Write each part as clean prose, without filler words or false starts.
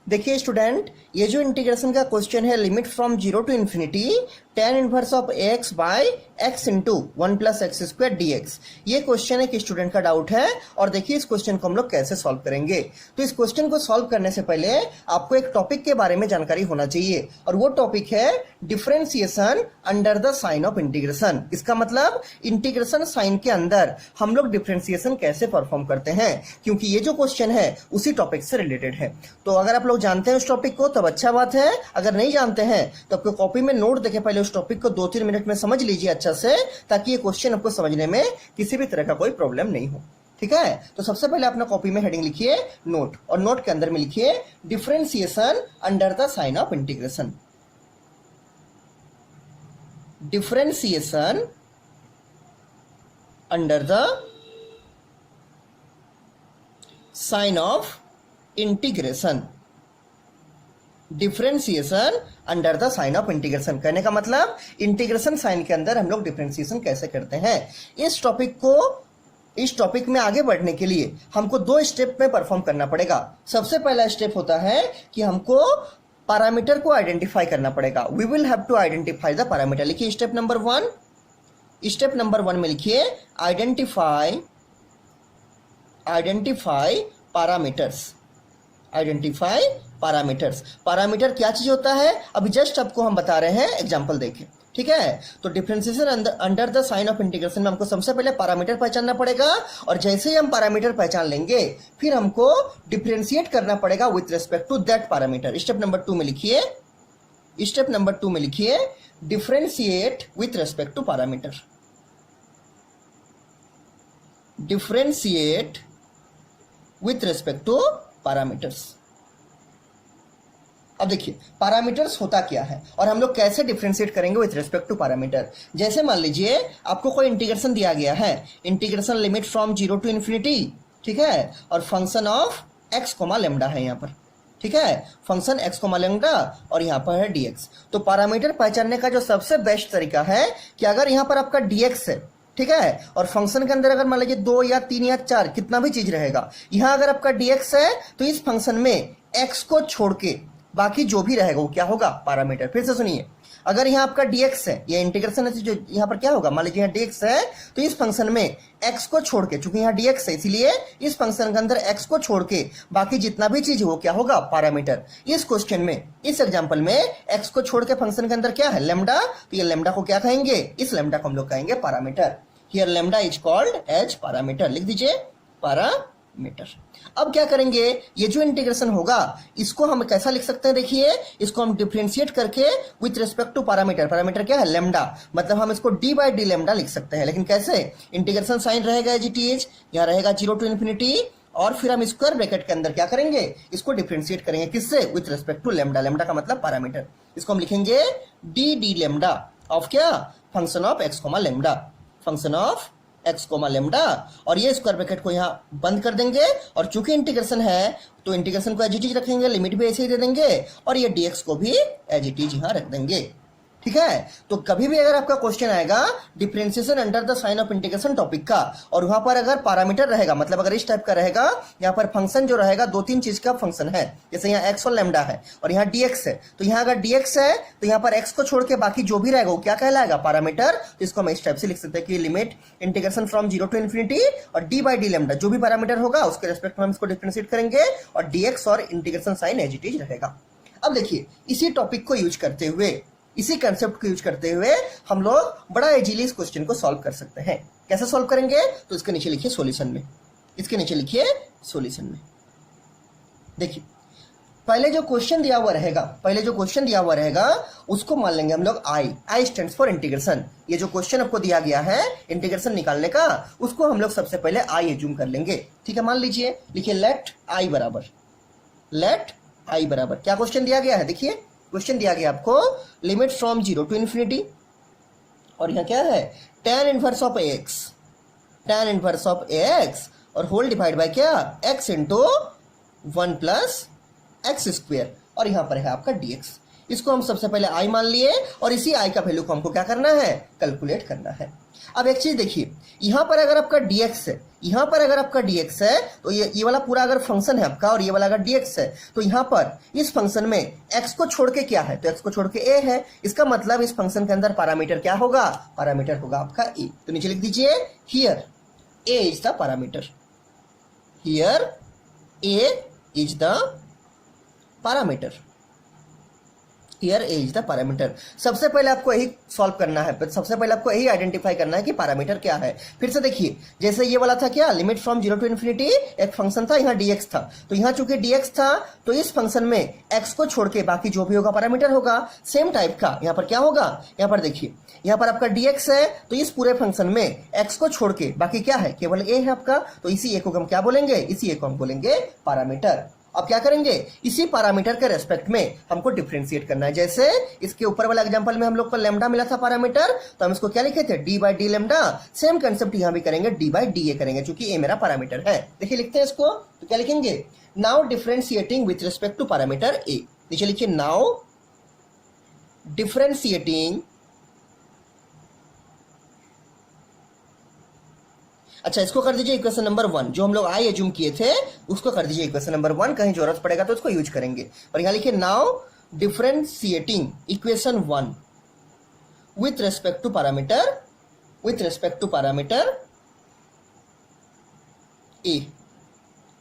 देखिए स्टूडेंट, ये जो इंटीग्रेशन का क्वेश्चन है, limit from 0 to infinity tan inverse of x by x into 1 plus x square dx, ये क्वेश्चन एक स्टूडेंट का डाउट है। और देखिए इस क्वेश्चन को हम लोग कैसे सॉल्व करेंगे। तो इस क्वेश्चन को सॉल्व करने से पहले आपको एक टॉपिक के बारे में जानकारी होना चाहिए, और वो टॉपिक है differentiation under the sign of integration. इसका मतलब इंटीग्रेशन साइन के अंदर हम लोग डिफरेंशिएशन कैसे परफॉर्म करते हैं, क्योंकि ये जो क्वेश्चन है उसी टॉपिक से रिलेटेड है। तो अगर आप लोग जानते हैं उस टॉपिक को तब अच्छा बात है, अगर नहीं जानते हैं तो आपको कॉपी में नोट देके पहले उस टॉपिक को 2-3 मिनट में समझ लीजिए अच्छा से, ताकि ये क्वेश्चन आपको समझने में किसी भी तरह का कोई प्रॉब्लम नहीं हो। ठीक है, तो सबसे पहले अपना कॉपी में हेडिंग लिखिए नोट, और नोट के अंदर में लिखिए differentiation under the sign of integration. Differentiation under the sign of integration. Differentiation under the sign of integration कहने का मतलब इंटीग्रेशन साइन के अंदर हम लोग डिफरेंशिएशन कैसे करते हैं। इस टॉपिक में आगे बढ़ने के लिए हमको 2 स्टेप में परफॉर्म करना पड़ेगा। सबसे पहला स्टेप होता है कि हमको पैरामीटर को आइडेंटिफाई करना पड़ेगा। We will have to identify the parameter. लिखिए स्टेप नंबर 1। स्टेप नंबर 1 में लिखिए identify parameters. Identify parameters. Parameter क्या चीज होता है अभी जस्ट आपको हम बता रहे हैं, एग्जांपल देखें। ठीक है, तो differentiation under the sign of integration में हमको सबसे पहले पैरामीटर पहचानना पड़ेगा, और जैसे ही हम पैरामीटर पहचान लेंगे फिर हमको डिफरेंशिएट करना पड़ेगा with respect to that parameter. Step number 2 में लिखिए, स्टेप नंबर 2 में लिखिए differentiate with respect to parameter. Differentiate with respect to parameters. अब देखिए पैरामीटर्स होता क्या है और हम लोग कैसे डिफरेंशिएट करेंगे विथ रिस्पेक्ट टू पैरामीटर। जैसे मान लीजिए आपको कोई इंटीग्रेशन दिया गया है, integration limit from 0 to infinity, ठीक है, और function of x comma lambda है यहाँ पर। ठीक है, फंक्शन x कोमा लेमडा और यहाँ पर है dx। तो पैरामीटर पहचानने का जो सबसे बेस्ट तरीका है कि अगर यहाँ पर आपका dx है, ठीक है, और फंक्शन के अंदर अगर मान लीजिए 2 या 3 या 4 कितना भी चीज रहेगा, यहाँ अगर आपका dx है तो इस फंक्शन में x को छोड़ के बाकी जो भी रहेगा वो क्या होगा, पैरामीटर। फिर से सुनिए, अगर यहाँ आपका dx है, ये इंटीग्रेशन है, जो यहाँ पर क्या होगा, मान लीजिए यहाँ dx है तो इस फंक्शन में x को छोड़ के, चूंकि यहाँ dx है इसीलिए इस फंक्शन के अंदर x को छोड़ के बाकी जितना भी चीज है वो क्या होगा, पैरामीटर। इस क्वेश्चन में, इस एग्जांपल में x को छोड़ के फंक्शन के अंदर क्या है, लेमडा, तो ये लेमडा को क्या कहेंगे, इस लेमडा को हम लोग कहेंगे parameter. Here lambda is called as parameter. लिख दीजिए पैरामीटर। अब क्या करेंगे, ये जो इंटीग्रेशन होगा इसको हम कैसा लिख सकते हैं, देखिए इसको हम डिफरेंशिएट करके with respect to parameter. Parameter क्या है, लेमडा, मतलब हम इसको d बाई डी लेमडा लिख सकते हैं। लेकिन कैसे, इंटीग्रेशन साइन रहेगा एज इट इज, यहाँ रहेगा 0 टू इन्फिनिटी, और फिर हम स्क्वायर ब्रैकेट के अंदर क्या करेंगे, इसको डिफरेंशिएट करेंगे किससे, with respect to lambda. Lambda का मतलब पैरामीटर। इसको हम लिखेंगे डी लेमडा ऑफ क्या, function of x comma lambda, function of x comma lambda, और ये स्क्वायर ब्रैकेट को यहाँ बंद कर देंगे। और चूंकि इंटीग्रेशन है तो इंटीग्रेशन को एज इट इज रखेंगे, लिमिट भी ऐसे ही दे देंगे, और ये dx को भी एज इट इज यहाँ रख देंगे। ठीक है, तो कभी भी अगर आपका क्वेश्चन आएगा differentiation under the sign of integration topic का, और वहां पर अगर पैरामीटर रहेगा, मतलब अगर इस टाइप का रहेगा, यहाँ पर फंक्शन जो रहेगा 2-3 चीज का फंक्शन है, जैसे यहाँ x और लेमडा है और यहाँ dx है, तो यहाँ अगर dx है तो यहाँ पर x को छोड़ के बाकी जो भी रहेगा वो क्या कहलाएगा, पैरामीटर। तो इसको हम इस टाइप से लिख सकते हैं कि limit integration from 0 to infinity, और d बाई डी लेमडा जो भी पैरामीटर होगा उसके रिस्पेक्ट में हम इसको डिफरेंशिएट करेंगे, और dx और integration sign as it is रहेगा। अब देखिए इसी टॉपिक को यूज करते हुए, इसी कंसेप्ट को यूज करते हुए हम लोग बड़ा इजीली इस क्वेश्चन को सॉल्व कर सकते हैं। कैसे सॉल्व करेंगे, तो इसके नीचे लिखिए सॉल्यूशन में, इसके नीचे लिखिए सॉल्यूशन में। देखिए पहले जो क्वेश्चन दिया हुआ रहेगा, उसको मान लेंगे हम लोग आई स्टैंड्स फॉर इंटीग्रेशन। ये जो क्वेश्चन आपको दिया गया है इंटीग्रेशन निकालने का, उसको हम लोग सबसे पहले आई एज्यूम कर लेंगे। ठीक है, मान लीजिए, लिखिए लेट आई बराबर क्या क्वेश्चन दिया गया है, देखिए क्वेश्चन दिया गया आपको लिमिट फ्रॉम 0 टू इन्फिनिटी, और यहाँ क्या है, tan इनवर्स ऑफ x और होल डिवाइड बाय क्या, x into 1 plus x square, और यहाँ पर है आपका dx। इसको हम सबसे पहले i मान लिए, और इसी i का वैल्यू को हमको क्या करना है, कैलकुलेट करना है। अब एक चीज देखिए, यहाँ पर अगर आपका dx है, यहाँ पर अगर आपका dx है तो ये वाला पूरा अगर फंक्शन है आपका और ये वाला अगर dx है तो यहाँ पर इस फंक्शन में x को छोड़ के क्या है, तो x को छोड़ के a है। इसका मतलब इस फंक्शन के अंदर पैरामीटर क्या होगा, पैरामीटर होगा आपका a। तो नीचे लिख दीजिए here a is the parameter, here a is the parameter, here A is the parameter. सबसे पहले आपको यही सॉल्व करना है, सबसे पहले आपको यही आइडेंटिफाई करना है कि पैरामीटर क्या है। फिर से देखिए, जैसे ये वाला था क्या, लिमिट फ्रॉम 0 टू इन्फिनिटी, एक फंक्शन था, यहाँ dx था, तो यहाँ चूंकि dx था तो इस फंक्शन में x को छोड़ के बाकी जो भी होगा पैरामीटर होगा। सेम टाइप का यहाँ पर क्या होगा, यहाँ पर देखिए, यहाँ पर आपका dx है तो इस पूरे फंक्शन में x को छोड़ के बाकी क्या है, केवल a है आपका, तो इसी a को हम क्या बोलेंगे, इसी a को हम बोलेंगे पैरामीटर। अब क्या करेंगे, इसी पैरामीटर के रेस्पेक्ट में हमको डिफरेंशिएट करना है। जैसे इसके ऊपर वाला एग्जांपल में हम लोग को लैम्डा मिला था पैरामीटर, तो हम इसको क्या लिखे थे, D by D lambda. Same concept यहां भी करेंगे, डी बाई डी ए करेंगे, क्योंकि ए मेरा पैरामीटर है। देखिए लिखते हैं इसको, तो क्या लिखेंगे, now differentiating with respect to parameter a. नीचे लिखिए नाउ डिफरेंशिएटिंग, अच्छा इसको कर दीजिए इक्वेशन नंबर 1, जो हम लोग आई एज्यूम किए थे उसको कर दीजिए इक्वेशन नंबर 1, कहीं जरूरत पड़ेगा तो उसको यूज करेंगे। और यहां लिखिए now differentiating equation 1 with respect to parameter, with respect to parameter a,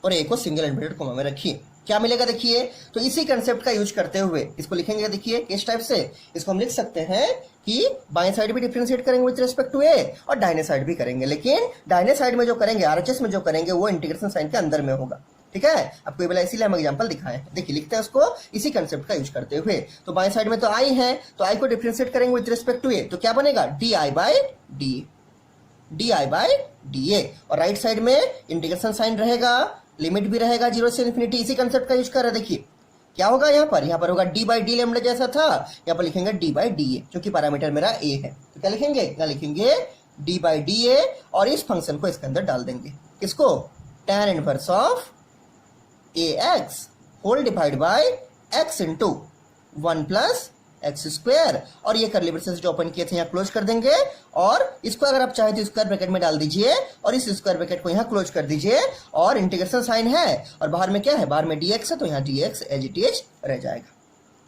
और ए को सिंगल इन्वर्टेड कॉमा में रखिए। क्या मिलेगा देखिए, तो इसी कंसेप्ट का यूज करते हुए इसको लिखेंगे, देखिए किस टाइप से, इसको हम लिख सकते हैं कि बाएं साइड भी डिफरेंशिएट करेंगे विद रिस्पेक्ट टू ए और दाहिने साइड भी करेंगे, लेकिन दाहिने साइड में जो करेंगे, आरएचएस में जो करेंगे वो इंटीग्रेशन साइन के अंदर में होगा। ठीक है, आपको ये बोला इसीलिए हम एग्जांपल दिखाए हैं। देखिए लिखते हैं उसको इसी कंसेप्ट का यूज करते हुए। तो बाएं साइड में तो आई है, तो आई को डिफरेंशिएट करेंगे विद रिस्पेक्ट टू ए, तो क्या बनेगा, D i by D, D i by d a. और राइट साइड में इंटीग्रेशन साइन रहेगा, लिमिट भी रहेगा 0 से इन्फिनिटी, इसी कंसेप्ट का यूज कर रहे हैं। देखिए क्या होगा, यहाँ पर होगा डी बाई डी लैम्डा जैसा था, यहाँ पर लिखेंगे डी बाई डी ए, क्योंकि पैरामीटर मेरा ए है। तो क्या लिखेंगे, यहाँ लिखेंगे डी बाई डी ए, और इस फंक्शन को इसके अंदर डाल देंगे, किसको, tan inverse of a x whole divide by x into 1 plus x square, और ये करली ब्रेसेस जो ओपन किए थे यहाँ क्लोज कर देंगे, और इसको अगर आप चाहे तो स्क्वायर ब्रैकेट में डाल दीजिए, और इस स्क्वायर ब्रैकेट को यहाँ क्लोज कर दीजिए, और इंटीग्रेशन साइन है और बाहर में क्या है, बाहर में dx है, तो यहाँ dx एज इट इज रह जाएगा।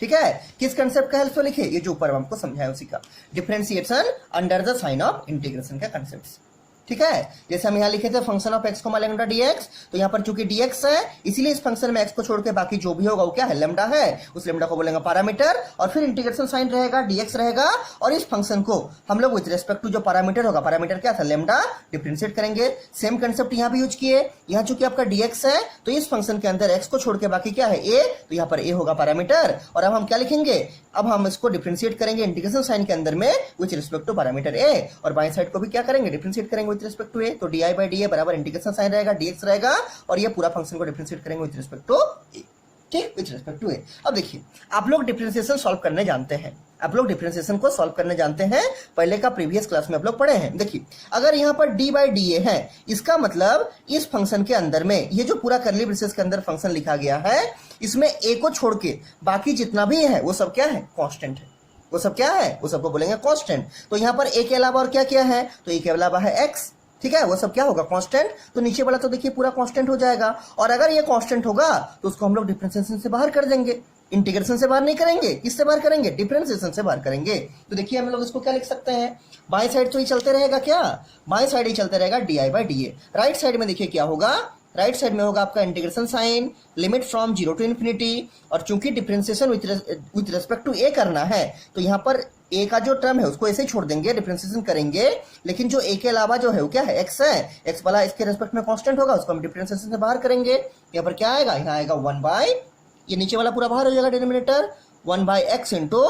ठीक है, किस कंसेप्ट का हेल्प से लिखे, ये जो ऊपर हमको समझाया उसी का, differentiation under the sign of integration का कंसेप्ट। ठीक है, जैसे हम यहाँ लिखे थे फंक्शन ऑफ एक्स को लैम्डा dx, तो यहाँ पर चूंकि dx है इसीलिए इस फंक्शन में x को छोड़ के बाकी जो भी होगा वो क्या है, लैम्डा है, उस लैम्डा को बोलेंगे पैरामीटर, और फिर इंटीग्रेशन साइन रहेगा, dx रहेगा, और इस फंक्शन को हम लोग विद रिस्पेक्ट टू जो पैरामीटर होगा, पैरामीटर क्या था, लैम्डा, डिफरेंशिएट करेंगे। सेम कंसेप्ट यहाँ भी यूज किए, यहाँ चूंकि आपका dx है तो इस फंक्शन के अंदर x को छोड़ के बाकी क्या है, a, तो यहाँ पर a होगा पैरामीटर, और अब हम क्या लिखेंगे, अब हम इसको डिफरेंशिएट करेंगे इंटीग्रेशन साइन के अंदर में with respect to parameter a, और बाएं साइड को भी क्या करेंगे, डिफरेंशिएट करेंगे विद रिस्पेक्ट टू a, तो डी आई बाई डी ए बराबर इंटीग्रेशन साइन रहेगा, dx रहेगा, और ये पूरा फंक्शन को डिफरेंशिएट करेंगे विद रिस्पेक्ट टू a। ठीक, विद रिस्पेक्ट टू ए। अब देखिए, आप लोग डिफरेंशिएशन सॉल्व करने जानते हैं, आप लोग डिफरेंशिएशन को सॉल्व करने जानते हैं, पहले का प्रीवियस क्लास में आप लोग पढ़े हैं। देखिए अगर यहाँ पर डी बाई डी ए है, इसका मतलब इस फंक्शन के अंदर में ये जो पूरा करली ब्रेसेस के अंदर फंक्शन लिखा गया है, इसमें ए को छोड़ के बाकी जितना भी है वो सब क्या है, कांस्टेंट है, वो सब क्या है, वो सबको बोलेंगे कांस्टेंट। तो यहाँ पर ए के अलावा और क्या क्या है, तो ए के अलावा है एक्स, ठीक है, वो सब क्या होगा, कांस्टेंट। तो नीचे वाला तो देखिए पूरा कांस्टेंट हो जाएगा, और अगर ये कांस्टेंट होगा तो उसको हम लोग डिफरेंशिएशन से बाहर कर देंगे, इंटीग्रेशन से बाहर नहीं करेंगे, किससे बाहर करेंगे, डिफरेंशिएशन से बाहर करेंगे। तो देखिए हम लोग इसको क्या लिख सकते हैं, बाएं साइड तो ही चलते रहेगा, क्या बाएं साइड ही चलते रहेगा, d i by d a. Right side में देखिए क्या होगा, राइट साइड में होगा आपका integration sign, limit from 0 to infinity, और चूंकि differentiation with respect to a करना है तो यहाँ पर ए का जो टर्म है उसको ऐसे ही छोड़ देंगे, डिफरेंशिएशन करेंगे, लेकिन जो ए के अलावा जो है वो क्या है, एक्स है, एक्स वाला इसके रिस्पेक्ट में कांस्टेंट होगा, उसको हम डिफरेंशिएशन से बाहर करेंगे। यहाँ पर क्या आएगा, यहाँ आएगा 1 बाई, ये नीचे वाला पूरा बाहर हो जाएगा denominator, 1 by x into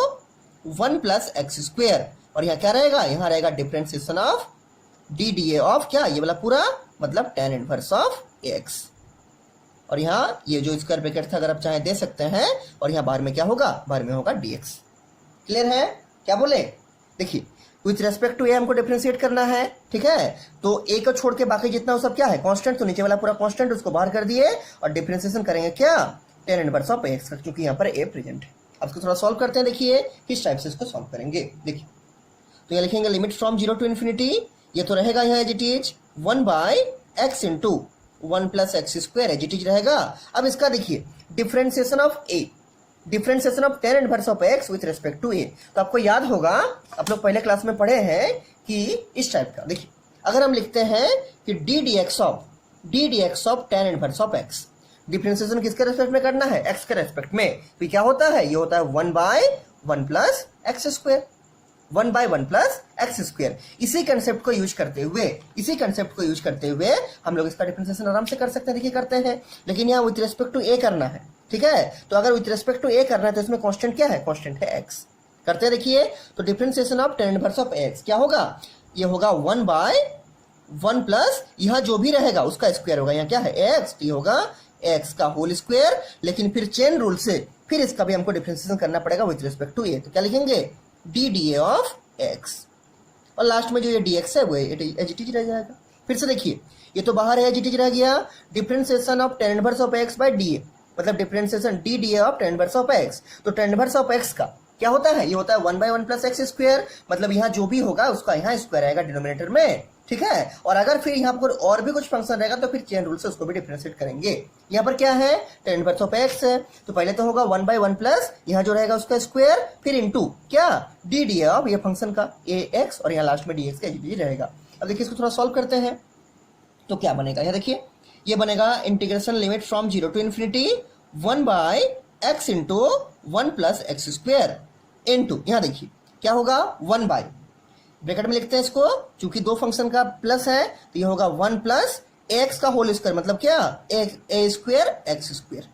1 plus x square, और यहाँ क्या रहेगा, यहाँ रहेगा differentiation of D d a of क्या, ये वाला पूरा मतलब tan इनवर्स ऑफ एक्स, और यहाँ ये जो स्क्वायर ब्रैकेट था अगर आप चाहे दे सकते हैं, और यहाँ बाहर में क्या होगा, बाहर में होगा dx। क्लियर है, क्या बोले, देखिए विथ रेस्पेक्ट टू ए हमको डिफरेंशिएट करना है, ठीक है, तो ए को छोड़ के बाकी जितना वो सब क्या है, कांस्टेंट, तो नीचे वाला पूरा कांस्टेंट उसको बाहर कर दिए, और डिफरेंशिएशन करेंगे क्या, tan इनवर्स ऑफ एक्स, क्योंकि यहाँ पर ए प्रेजेंट है। अब इसको थोड़ा सॉल्व करते हैं, देखिए किस टाइप से इसको सॉल्व करेंगे। देखिए तो यहाँ लिखेंगे लिमिट फ्रॉम 0 टू इन्फिनिटी, ये तो रहेगा यहाँ as it is 1 by x into 1 plus x square as it is रहेगा। अब इसका देखिए differentiation of a, differentiation of tan inverse of x with respect to a। तो आपको याद होगा, आप लोग पहले क्लास में पढ़े हैं कि इस टाइप का देखिए, अगर हम लिखते हैं कि d dx of tan inverse of x, differentiation किसके रेस्पेक्ट में करना है, x के रेस्पेक्ट में, तो क्या होता है, ये होता है 1/1 plus x square, 1/1 plus x square. इसी कंसेप्ट को यूज करते हुए हम लोग इसका डिफरेंशिएशन आराम से कर सकते हैं। देखिए करते हैं, लेकिन यहाँ विथ रेस्पेक्ट टू ए करना है, ठीक है। तो अगर विथ रेस्पेक्ट टू ए करना है तो इसमें कांस्टेंट क्या है, कांस्टेंट है एक्स। करते हैं देखिए, तो differentiation of tan inverse of x क्या होगा, ये होगा 1/1 प्लस यहाँ जो भी रहेगा उसका स्क्वायर होगा, यहाँ क्या है एक्स, तो ये होगा एक्स का होल स्क्वायर। लेकिन फिर चेन रूल से फिर इसका भी हमको डिफरेंशिएशन करना पड़ेगा विथ रिस्पेक्ट टू ए, तो क्या लिखेंगे D d a of x, और लास्ट में जो ये डी एक्स है वो एज इट इज रह जाएगा। फिर से देखिए, ये तो बाहर है, एज इट इज रह गया, differentiation of tan inverse of x by d a, मतलब differentiation d d a of tan inverse of x. तो tan इनवर्स ऑफ एक्स का क्या होता है, ये होता है 1/1 प्लस एक्स स्क्वायर, मतलब यहाँ जो भी होगा उसका यहाँ स्क्वायर आएगा डिनोमिनेटर में, ठीक है। और अगर फिर यहाँ पर और भी कुछ फंक्शन रहेगा तो फिर चेन रूल से उसको भी डिफरेंशिएट करेंगे। यहाँ पर क्या है, tan इनवर्स ऑफ एक्स है, तो पहले तो होगा 1/1 प्लस यहाँ जो रहेगा उसका स्क्वायर, फिर इनटू क्या डी डी ऑफ ये फंक्शन का ए एक्स, और यहाँ लास्ट में डी एक्स का जी रहेगा। अब देखिए इसको थोड़ा सॉल्व करते हैं, तो क्या बनेगा, यहाँ देखिए ये बनेगा integration limit from 0 to infinity 1/x into 1 plus x square into, यहाँ देखिए क्या होगा 1 बाय, ब्रैकेट में लिखते हैं इसको, चूंकि दो फंक्शन का प्लस है तो ये होगा 1 प्लस एक्स का होल स्क्वायर, मतलब क्या a square x square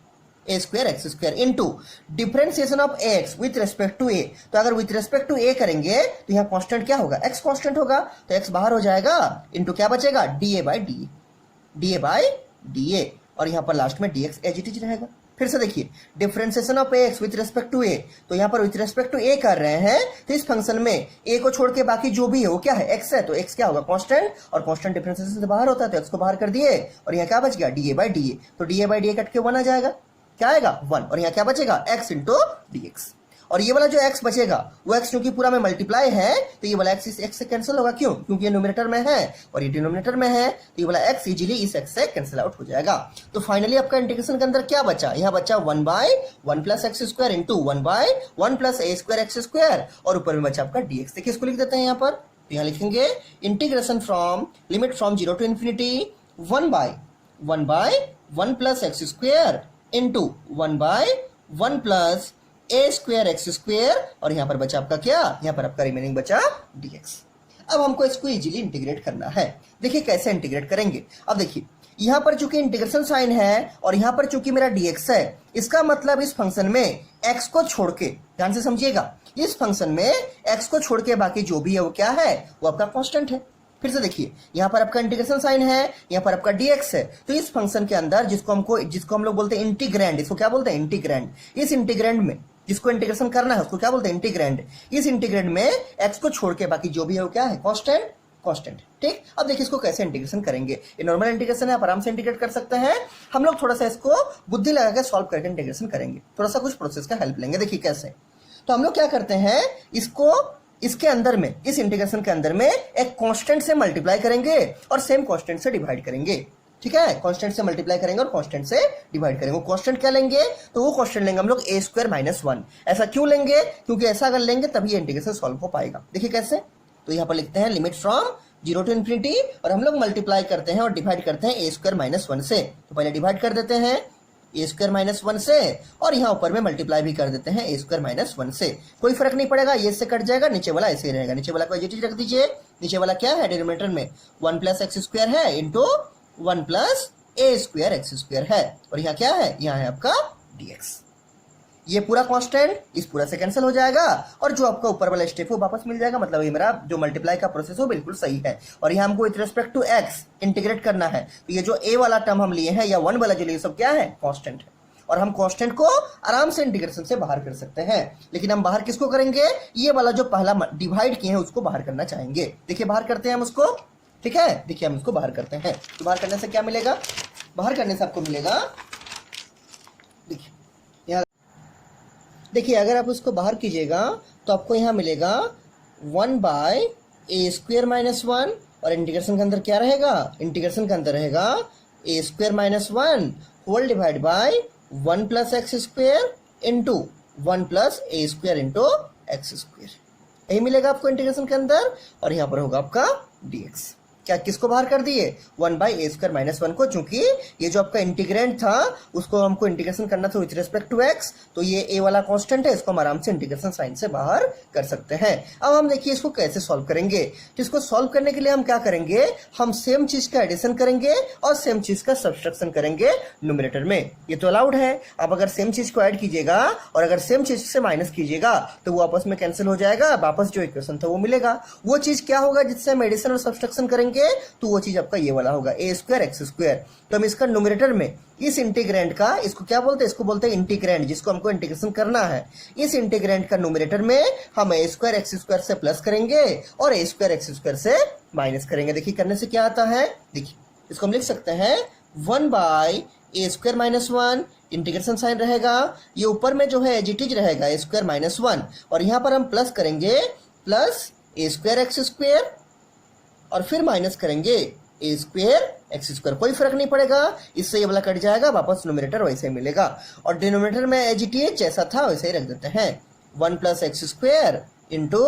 into differentiation of x with respect to a. तो अगर विथ रेस्पेक्ट टू ए करेंगे तो यहाँ कांस्टेंट क्या होगा, एक्स कांस्टेंट होगा, तो एक्स बाहर हो जाएगा, इनटू क्या बचेगा d a by d a, और यहाँ पर लास्ट में d x as it is रहेगा। फिर से देखिए differentiation of x with respect to a, तो यहाँ पर विथ रेस्पेक्ट टू ए कर रहे हैं, तो इस फंक्शन में ए को छोड़ के बाकी जो भी है वो क्या है, एक्स है, तो एक्स क्या होगा कांस्टेंट, और कांस्टेंट डिफरेंशिएशन से बाहर होता है तो एक्स को बाहर कर दिए, और यहाँ क्या बच गया d a by d a, तो d a by d a cut के 1 आ जाएगा, क्या आएगा 1, और यहाँ क्या बचेगा एक्स इंटू डी एक्स। और ये वाला जो x बचेगा वो x क्योंकि पूरा में मल्टीप्लाई है तो ये वाला x इस x से कैंसिल होगा, क्यों, क्योंकि ये न्यूमरेटर में है और ये डिनोमिनेटर में है, तो ये वाला x इजीली इस x से कैंसिल आउट हो जाएगा। तो फाइनली आपका इंटीग्रेशन के अंदर क्या बचा, यहाँ बचा 1/1 plus x square into 1/1 plus a square x square, और ऊपर में बचा आपका dx। देखिए इसको लिख देते हैं यहाँ पर, तो यहाँ लिखेंगे integration from limit from 0 to infinity 1/1 plus x square into 1/1 plus a square x square, और यहाँ पर बचा आपका क्या, यहाँ पर आपका रिमेनिंग बचा dx। अब हमको इसको इजीली इंटीग्रेट करना है। देखिए कैसे इंटीग्रेट करेंगे, अब देखिए यहाँ पर चूंकि इंटीग्रेशन साइन है और यहाँ पर चूंकि मेरा dx है, इसका मतलब इस फंक्शन में x को छोड़ के, ध्यान से समझिएगा, इस फंक्शन में x को छोड़ के बाकी जो भी है वो क्या है, वो आपका कांस्टेंट है। फिर से देखिए यहाँ पर आपका इंटीग्रेशन साइन है, यहाँ पर आपका dx है, तो इस फंक्शन के अंदर जिसको हम लोग बोलते हैं इंटीग्रैंड, इसको क्या बोलते हैं इंटीग्रैंड, इस इंटीग्रैंड में जिसको इंटीग्रेशन करना है उसको क्या बोलते हैं इंटीग्रैंड। इस इंटीग्रैंड में x को छोड़ के बाकी जो भी है वो क्या है, कांस्टेंट। ठीक, अब देखिए इसको कैसे इंटीग्रेशन करेंगे, ये नॉर्मल इंटीग्रेशन है, आप आराम से इंटीग्रेट कर सकते हैं। हम लोग थोड़ा सा इसको बुद्धि लगा के सॉल्व करके इंटीग्रेशन करेंगे, थोड़ा सा कुछ प्रोसेस का हेल्प लेंगे। देखिए कैसे, तो हम लोग क्या करते हैं, इसको इसके अंदर में, इस इंटीग्रेशन के अंदर में एक कांस्टेंट से मल्टीप्लाई करेंगे और सेम कांस्टेंट से डिवाइड करेंगे। ठीक है, कांस्टेंट से मल्टीप्लाई करेंगे और कांस्टेंट से डिवाइड करेंगे। कांस्टेंट क्या लेंगे, तो वो कांस्टेंट लेंगे हम लोग a स्क्वायर माइनस 1। ऐसा क्यों लेंगे, क्योंकि ऐसा अगर लेंगे तभी ये इंटीग्रेशन सॉल्व हो पाएगा। देखिए कैसे, तो यहाँ पर लिखते हैं लिमिट फ्रॉम 0 टू इन्फिनिटी, और हम लोग मल्टीप्लाई करते हैं और डिवाइड करते हैं a स्क्वायर माइनस 1 से। तो पहले डिवाइड कर देते हैं a स्क्वायर माइनस 1 से, और यहाँ ऊपर में मल्टीप्लाई भी कर देते हैं a स्क्वायर माइनस 1 से। कोई फर्क नहीं पड़ेगा, ये से कट जाएगा, नीचे वाला ऐसे ही रहेगा, नीचे वाला को एज इट इज रख दीजिए। नीचे वाला क्या है, डिनोमिनेटर में 1 प्लस एक्स स्क्वायर है into 1 plus a square x square है, और यहाँ क्या है, यहाँ है आपका dx। ये पूरा कांस्टेंट इस पूरा से कैंसिल हो जाएगा, और जो आपका ऊपर वाला स्टेप है वो वापस मिल जाएगा। मतलब ये मेरा जो मल्टीप्लाई का प्रोसेस हो बिल्कुल सही है। और यहाँ हमको with respect to x integrate करना है, तो ये जो a वाला टर्म हम लिए हैं या 1 वाला जो लिए सब क्या है, कांस्टेंट है, और हम कांस्टेंट को आराम से इंटीग्रेशन से बाहर कर सकते हैं। लेकिन हम बाहर किसको करेंगे, ये वाला जो पहला डिवाइड किए हैं उसको बाहर करना चाहेंगे। देखिए बाहर करते हैं हम उसको, ठीक है, देखिए हम इसको बाहर करते हैं। तो बाहर करने से क्या मिलेगा, बाहर करने से आपको मिलेगा, देखिए यहाँ देखिए अगर आप उसको बाहर कीजिएगा तो आपको यहाँ मिलेगा 1 बाय ए स्क्वायर माइनस 1 और इंटीग्रेशन के अंदर क्या रहेगा, इंटीग्रेशन के अंदर रहेगा a square minus one whole divide by 1 plus x square into 1 plus a square into x square, यही मिलेगा आपको इंटीग्रेशन के अंदर। और यहाँ पर होगा आपका dx। क्या किसको बाहर कर दिए, 1 by a square minus one को, चूंकि ये जो आपका इंटीग्रेंट था उसको हमको इंटीग्रेशन करना था विथ रिस्पेक्ट टू एक्स, तो ये ए वाला कांस्टेंट है, इसको हम आराम से इंटीग्रेशन साइन से बाहर कर सकते हैं। अब हम देखिए इसको कैसे सॉल्व करेंगे। तो इसको सॉल्व करने के लिए हम क्या करेंगे, हम सेम चीज का एडिशन करेंगे और सेम चीज का सब्सट्रैक्शन करेंगे न्यूमरेटर में, ये तो अलाउड है। आप अगर सेम चीज को ऐड कीजिएगा और अगर सेम चीज से माइनस कीजिएगा तो वो आपस में कैंसिल हो जाएगा, वापस जो इक्वेशन था वो मिलेगा। वो चीज क्या होगा जिससे हम एडिशन और सब्सट्रैक्शन करेंगे, तो वो चीज आपका ये वाला होगा ए स्क्वायर एक्स स्क्वायर। तो हम इसका न्यूमरेटर में इस इंटीग्रेंट का, इसको क्या बोलते हैं, इसको बोलते हैं इंटीग्रेंट, जिसको हमको इंटीग्रेशन करना है। इस इंटीग्रेंट का न्यूमरेटर में हम ए स्क्वायर एक्स स्क्वायर से प्लस करेंगे और ए स्क्वायर एक्स स्क्वायर से माइनस करेंगे। देखिए करने से क्या आता है, देखिए इसको हम लिख सकते हैं 1 by a square minus one, integration sign रहेगा, ये ऊपर में जो है एज इट इज रहेगा ए स्क्वायर माइनस वन, और यहाँ पर हम प्लस करेंगे plus a square x square और फिर माइनस करेंगे ए स्क्वायर एक्स स्क्वायर, कोई फर्क नहीं पड़ेगा, इससे ये वाला कट जाएगा, वापस न्यूमरेटर वैसे ही मिलेगा। और डिनोमिनेटर में एज इट इज जैसा था वैसे ही रख देते हैं, 1 plus x square into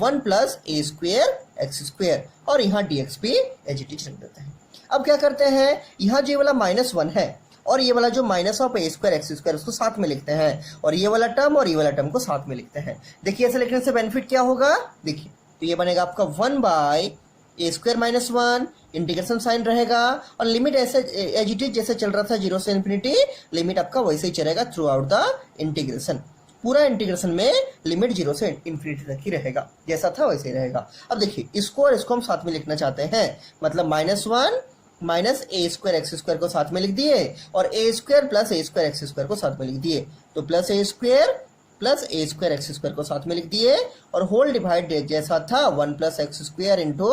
1 plus a square x square, और यहाँ dx भी एज इट इज रख देते हैं। अब क्या करते हैं, यहाँ जो वाला -1 है और ये वाला जो minus of A square x square उसको साथ में लिखते हैं, और ये वाला टर्म और ये वाला टर्म को साथ में लिखते हैं। देखिए ऐसे लिखने से बेनिफिट क्या होगा, देखिए तो ये बनेगा आपका 1 by a square minus one, integration sign रहेगा और लिमिट ऐसे एज इट इज जैसे चल रहा था 0 से इन्फिनिटी, लिमिट आपका वैसे ही चलेगा थ्रू आउट द इंटीग्रेशन। पूरा इंटीग्रेशन में लिमिट 0 से इन्फिनिटी तक ही रहेगा, जैसा था वैसे ही रहेगा। अब देखिए इसको और इसको हम साथ में लिखना चाहते हैं, मतलब -1 माइनस ए स्क्वायर एक्स स्क्वायर को साथ में लिख दिए और ए square plus a square x square को साथ में लिख दिए, तो plus a square x square को साथ में लिख दिए और होल डिवाइड जैसा था 1 plus x square into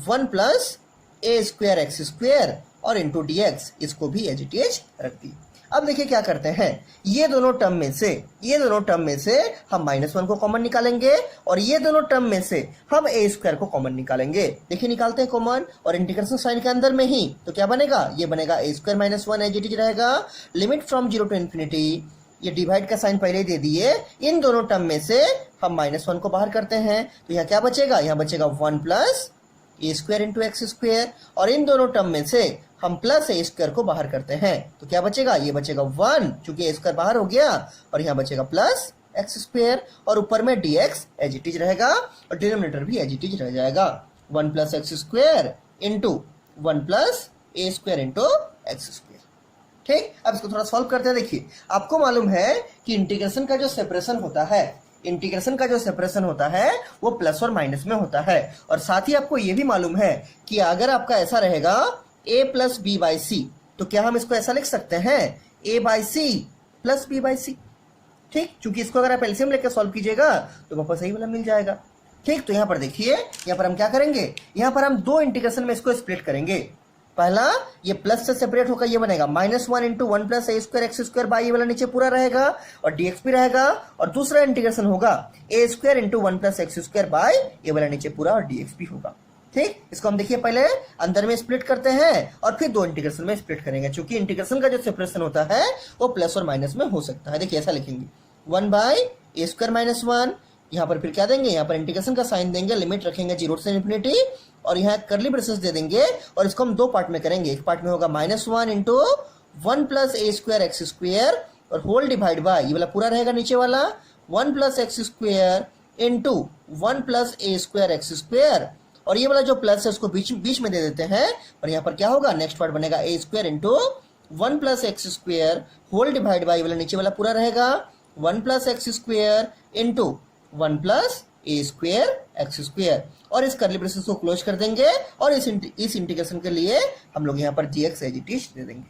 1 plus a square x square और इंटू dx, इसको भी एज इट इज रख दी। अब देखिए क्या करते हैं, ये दोनों टर्म में से हम -1 को कॉमन निकालेंगे और ये दोनों टर्म में से हम ए स्क्वायर को कॉमन निकालेंगे। देखिए निकालते हैं कॉमन और इंटीग्रेशन साइन के अंदर में ही, तो क्या बनेगा, ये बनेगा a square minus one as it is रहेगा, लिमिट फ्रॉम 0 टू इन्फिनिटी, ये डिवाइड का साइन पहले ही दे दिए, इन दोनों टर्म में से हम -1 को बाहर करते हैं, तो यहाँ क्या बचेगा, यहाँ बचेगा 1 plus a square into x square, और इन दोनों टर्म में से हम प्लस ए स्क्वायर को बाहर करते हैं, तो क्या बचेगा, ये बचेगा 1, चूंकि ए स्क्वायर बाहर हो गया, और यहाँ बचेगा प्लस एक्स स्क्वायर, और ऊपर में dx एज इट इज रहेगा और डिनोमिनेटर भी एज इट इज रह जाएगा, 1 plus x square into 1 plus a square into x square. ठीक, अब इसको थोड़ा सॉल्व करते हैं। देखिए आपको मालूम है कि इंटीग्रेशन का जो सेपरेशन होता है वो प्लस और माइनस में होता है, और साथ ही आपको ये भी मालूम है कि अगर आपका ऐसा रहेगा a plus b by c, तो क्या हम इसको ऐसा लिख सकते हैं a by c plus b by c. ठीक, क्योंकि इसको अगर आप एलसीएम लेकर सॉल्व कीजिएगा तो वापस सही वाला मिल जाएगा। ठीक, तो यहाँ पर देखिए, यहाँ पर हम क्या करेंगे, यहाँ पर हम दो इंटीग्रेशन में इसको स्प्लिट करेंगे। पहला ये प्लस से सेपरेट होकर ये बनेगा -1 into 1 plus a square x square by, ये वाला नीचे पूरा रहेगा और dx भी रहेगा, और दूसरा इंटीग्रेशन होगा a square into 1 plus x square by, ये वाला नीचे पूरा और dx भी होगा। ठीक, इसको हम देखिए पहले अंदर में स्प्लिट करते हैं और फिर दो इंटीग्रेशन में स्प्लिट करेंगे, क्योंकि इंटीग्रेशन का जो सेपरेशन होता है वो प्लस और माइनस में हो सकता है। देखिए ऐसा लिखेंगे 1 by a square minus one, यहाँ पर फिर क्या देंगे, यहाँ पर इंटीग्रेशन का साइन देंगे, लिमिट रखेंगे 0 से इन्फिनिटी, और यहाँ कर्ली ब्रेसेस दे देंगे, और इसको हम दो पार्ट में करेंगे। एक पार्ट में होगा -1 into 1 plus a square x square और होल डिवाइड बाय, ये वाला पूरा रहेगा नीचे वाला 1 plus x square into 1 plus a square x square, और ये वाला जो प्लस है उसको बीच में दे देते हैं, और यहाँ पर क्या होगा, नेक्स्ट पार्ट बनेगा a square into 1 plus x square whole divide by, ये वाला नीचे वाला पूरा रहेगा 1 plus x square into 1 plus a square x square, और इस कर्ली ब्रेसेस को क्लोज कर देंगे, और इस इंटीग्रेशन के लिए हम लोग यहाँ पर dx एज इट इज दे देंगे।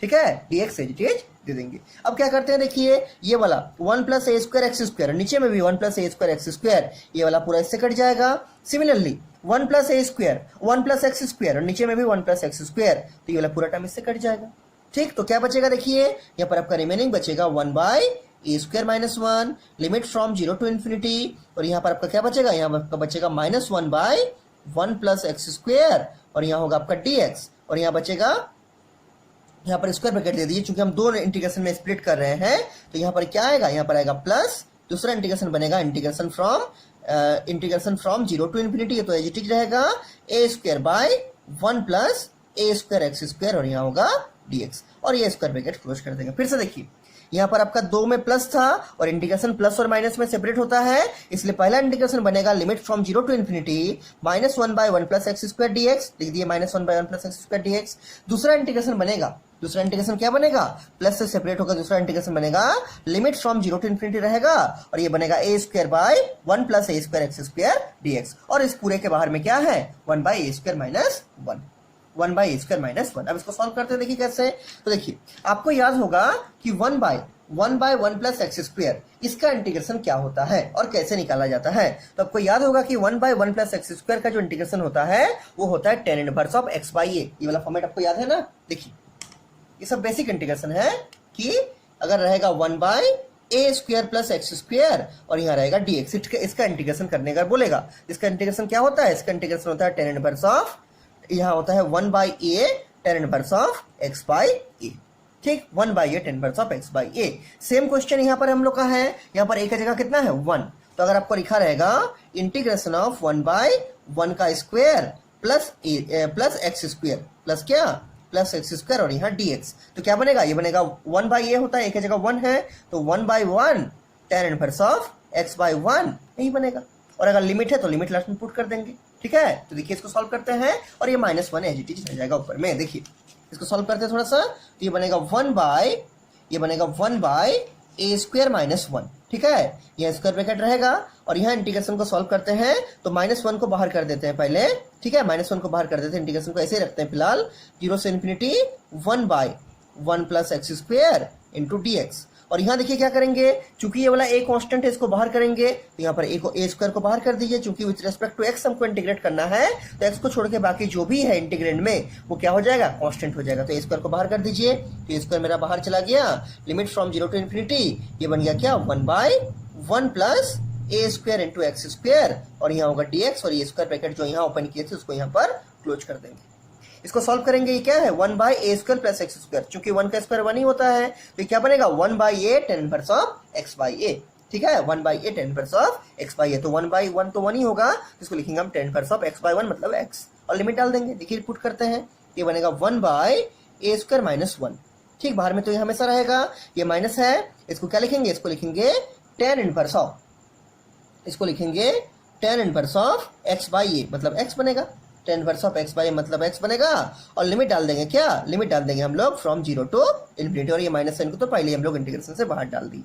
ठीक है, dx एज इट इज दे देंगे। अब क्या करते हैं, देखिए ये वाला 1 plus a square x square, नीचे में भी 1 plus a square x square, ये वाला पूरा इससे कट जाएगा। Similarly 1 plus a square 1 plus x square, और नीचे में भी 1 प्लस एक्स स्क्वायर, तो ये वाला पूरा टर्म इससे कट जाएगा। ठीक, तो क्या बचेगा, देखिए यहाँ पर आपका रिमेनिंग बचेगा 1 by a square minus one, limit from 0 to infinity, और यहाँ पर आपका क्या बचेगा, यहाँ पर आपका बचेगा -1 बाई 1 प्लस एक्स स्क्वेयर और यहाँ होगा आपका dx और यहाँ बचेगा, यहाँ पर स्क्वायर ब्रैकेट दे दीजिए, चूंकि हम दो इंटीग्रेशन में स्प्लिट कर रहे हैं तो यहाँ पर क्या आएगा, यहाँ पर आएगा प्लस, दूसरा इंटीग्रेशन बनेगा इंटीग्रेशन फ्रॉम 0 टू इन्फिनिटी, तो एज इट इज रहेगा a square by 1 plus a square x square और यहाँ होगा dx और ये स्क्वायर ब्रैकेट क्लोज कर देंगे। फिर से देखिए, यहाँ पर आपका 2 में प्लस था और इंटीग्रेशन प्लस और माइनस में सेपरेट होता है, इसलिए पहला इंटीग्रेशन बनेगा limit from 0 to infinity -1 by 1 plus x square dx, लिख दिए -1 by 1 plus x square dx। दूसरा इंटीग्रेशन बनेगा, दूसरा इंटीग्रेशन क्या बनेगा, प्लस से सेपरेट होकर दूसरा इंटीग्रेशन बनेगा लिमिट फ्रॉम 0 टू इन्फिनिटी रहेगा और ये बनेगा a square by 1 plus a square x square dx और इस पूरे के बाहर में क्या है 1 by a square minus 1 by a square minus 1। अब इसको सॉल्व करते हैं, देखिए कैसे। तो देखिए आपको याद होगा कि 1 बाय 1 प्लस एक्स स्क्वायर इसका इंटीग्रेशन क्या होता है और कैसे निकाला जाता है। तो आपको याद होगा कि 1 बाय 1 प्लस एक्स स्क्वायर का जो इंटीग्रेशन होता है वो होता है tan inverse of x by a. ये वाला फॉर्मेट आपको याद है ना। देखिए ये सब बेसिक इंटीग्रेशन है कि अगर रहेगा 1 बाय ए स्क्वायर प्लस एक्स स्क्वायर और यहाँ रहेगा dx, इसका इंटीग्रेशन करने का बोलेगा। इसका इंटीग्रेशन क्या होता है, इसका इंटीग्रेशन होता है tan इनवर्स ऑफ, यहाँ होता है 1 by a tan inverse of x by a, ठीक, 1 by a tan inverse of x by a. Same question यहाँ पर हम लोग का है, यहाँ पर a का जगह कितना है 1, तो अगर आपको लिखा रहेगा इंटीग्रेशन ऑफ 1 बाई 1 का square plus x square plus क्या प्लस एक्स स्क्वायर और यहाँ dx, तो क्या बनेगा, ये बनेगा 1 बाई ए होता है, a की जगह 1 है तो 1 by 1 tan inverse of x by 1 यही बनेगा और अगर लिमिट है तो लिमिट लास्ट में पुट कर देंगे। ठीक है, तो देखिए इसको सॉल्व करते हैं और ये -1 एज इट इज रह जाएगा ऊपर में। देखिए इसको सॉल्व करते हैं थोड़ा सा, तो ये बनेगा 1 बाय ए स्क्वायर माइनस 1। ठीक है, यह स्क्वायर ब्रैकेट रहेगा और यहाँ इंटीग्रेशन को सॉल्व करते हैं तो -1 को बाहर कर देते हैं पहले। ठीक है, -1 को बाहर कर देते हैं, इंटीग्रेशन को ऐसे ही रखते हैं फिलहाल 0 से infinity 1 by 1 plus x square into dx और यहाँ देखिए क्या करेंगे, चूंकि ये वाला a कांस्टेंट है इसको बाहर करेंगे तो यहाँ पर a को a स्क्वायर को बाहर कर दीजिए, चूंकि विथ रेस्पेक्ट टू x हमको इंटीग्रेट करना है तो x को छोड़ के बाकी जो भी है इंटीग्रेंड में वो क्या हो जाएगा, कांस्टेंट हो जाएगा। तो a स्क्वायर को बाहर कर दीजिए, तो a स्क्वायर मेरा बाहर चला गया, लिमिट फ्रॉम 0 टू इन्फिनिटी ये बन गया क्या 1 by 1 plus a square into x square और यहाँ होगा dx और ये स्क्वायर ब्रैकेट जो यहाँ ओपन किए थे उसको यहाँ पर क्लोज कर देंगे। इसको सॉल्व करेंगे, ये क्या है 1 by a square plus x square, चूंकि 1 का स्क्वायर 1 ही होता है तो ये क्या बनेगा 1 by a tan inverse of x by a. ठीक है, 1 by a tan inverse of x by a, तो 1 बाई 1 तो 1 ही होगा, इसको लिखेंगे हम tan inverse of x by 1 मतलब x और लिमिट डाल देंगे। देखिए पुट करते हैं, ये बनेगा 1 बाई ए स्क्वायर माइनस 1। ठीक, बाहर में तो ये हमेशा रहेगा, ये माइनस है, इसको क्या लिखेंगे, इसको लिखेंगे tan इनवर्स ऑफ, इसको लिखेंगे tan inverse of x by a मतलब x बनेगा, tan inverse of x by मतलब x बनेगा और लिमिट डाल देंगे, क्या लिमिट डाल देंगे हम लोग फ्रॉम 0 टू इन्फिनिटी और ये -n को तो पहले हम लोग इंटीग्रेशन से बाहर डाल दी।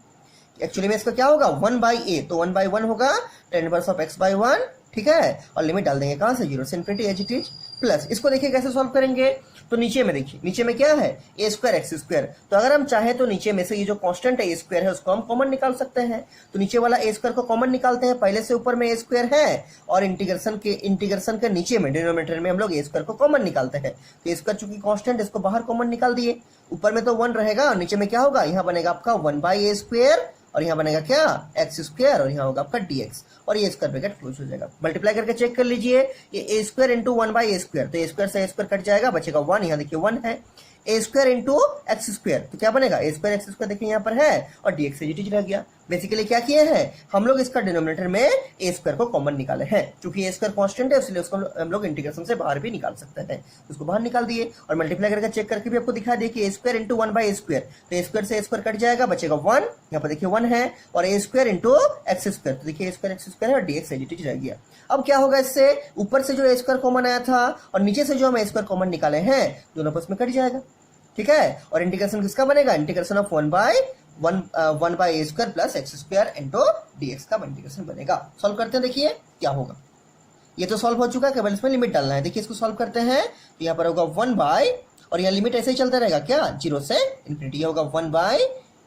एक्चुअली में इसका क्या होगा 1 बाई ए, तो 1 बाई 1 होगा tan inverse of x by 1। ठीक है, और लिमिट डाल देंगे कहाँ से 0 से infinity as it is plus. इसको देखिए कैसे सॉल्व करेंगे, तो नीचे में देखिए, नीचे में क्या है ए स्क्वायर एक्स स्क्वायर, तो अगर हम चाहें तो नीचे में से ये जो कांस्टेंट है ए स्क्वायर है उसको हम कॉमन निकाल सकते हैं, तो नीचे वाला ए स्क्वायर को कॉमन निकालते हैं, पहले से ऊपर में ए स्क्वायर है और इंटीग्रेशन के नीचे में डिनोमिनेटर में हम लोग ए स्क्वायर को कॉमन निकालते हैं, तो ए स्क्वायर चूंकि कांस्टेंट इसको बाहर कॉमन निकाल दिए, ऊपर में तो 1 रहेगा और नीचे में क्या होगा, यहाँ बनेगा आपका 1 बाई ए स्क्वायर और यहाँ बनेगा क्या एक्स स्क्वायर और यहाँ होगा आपका dx और ये स्क्वायर ब्रैकेट क्लोज हो जाएगा। मल्टीप्लाई करके चेक कर लीजिए, ये a square into 1 by a square, तो ए स्क्वायर से ए स्क्वायर कट जाएगा, बचेगा 1, यहाँ देखिए 1 है, ए स्क्वायर इंटू एक्स स्क्वायर, तो क्या बनेगा ए स्क्वायर एक्स स्क्वायर देखिए यहाँ पर है और dx एज रह गया। बेसिकली क्या किए हैं हम लोग, इसका डिनोमिनेटर में ए स्क्वायर को कॉमन निकाले हैं, क्योंकि ए स्क्वायर कांस्टेंट है इसलिए उसको हम लोग इंटीग्रेशन से बाहर भी निकाल सकते हैं, उसको बाहर निकाल दिए और मल्टीप्लाई करके चेक करके भी आपको दिखा दिए कि a square into 1 by a square, तो ए स्क्वायर से ए स्क्वायर कट जाएगा, बचेगा 1, यहाँ पर देखिए 1 है और ए स्क्वायर इंटू एक्स स्क्वायर, तो देखिए ए स्क्वायर एक्स स्क्वायर है और dx एज रह गया। अब क्या होगा, इससे ऊपर से जो ए स्क्वायर कॉमन आया था और नीचे से जो हम ए स्क्वायर कॉमन निकाले हैं दोनों आपस में कट जाएगा। ठीक है, और इंटीग्रेशन किसका बनेगा, integration of 1 by a square plus x square into dx का इंटीग्रेशन बनेगा। सॉल्व करते हैं, देखिए क्या होगा, ये तो सॉल्व हो चुका है, केवल इसमें लिमिट डालना है। देखिए इसको सॉल्व करते हैं तो यहाँ पर होगा 1 बाई और यहाँ लिमिट ऐसे ही चलता रहेगा, क्या 0 से इन्फिनिटी, होगा 1 बाई